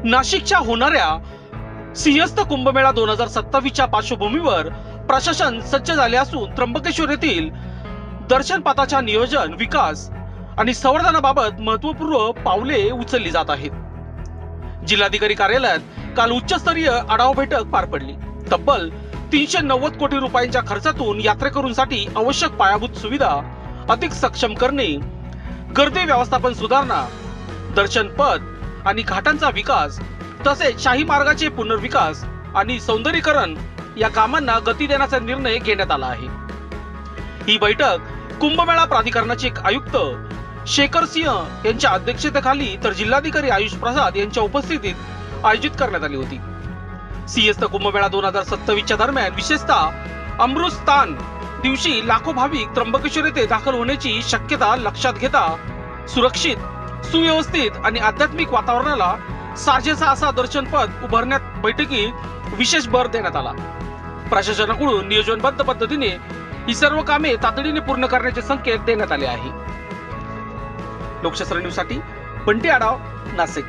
नाशिकच्या होणाऱ्या सिंहस्थ कुंभमेळा 2027च्या पार्श्वभूमीवर प्रशासन सज्ज झाले असून त्र्यंबकेश्वर येथील दर्शनपथाच्या नियोजन, विकास आणि संवर्धनाबाबत महत्त्वपूर्ण पावले उचलली जात आहेत. जिल्हाधिकारी कार्यालयात काल उच्चस्तरीय आढावा बैठक पार पडली. तब्बल 390 कोटी रुपयांच्या खर्चातून यात्रेकरूंसाठी आवश्यक पायाभूत सुविधा अधिक सक्षम करणे, गर्दी व्यवस्थापन सुधारणा, दर्शन पथ आणि घाटांचा विकास तसेच शाही मार्गाचे पुनर्विकास आणि सौंदर्यीकरण या कामांना गती देण्याचा निर्णय घेण्यात आला आहे. ही बैठक कुंभमेळा प्राधिकरणाचे आयुक्त शेखर सिंह यांच्या अध्यक्षतेखाली तर जिल्हाधिकारी आयुष प्रसाद यांच्या उपस्थितीत आयोजित करण्यात आली होती. सिंहस्थ कुंभमेळा 2027च्या दरम्यान विशेषतः अमृतस्थान दिवशी लाखो भाविक त्र्यंबकेश्वर येथे दाखल होण्याची शक्यता लक्षात घेता सुरक्षित, सुव्यवस्थित आणि आध्यात्मिक वातावरणाला साजेसा असा दर्शनपथ उभारण्यात बैठकीत विशेष भर देण्यात आला. प्रशासनाकडून नियोजनबद्ध पद्धतीने ही सर्व कामे तातडीने पूर्ण करण्याचे संकेत देण्यात आले आहे. लोकशास्त्र न्यूजसाठी बंटी आढाव, नाशिक.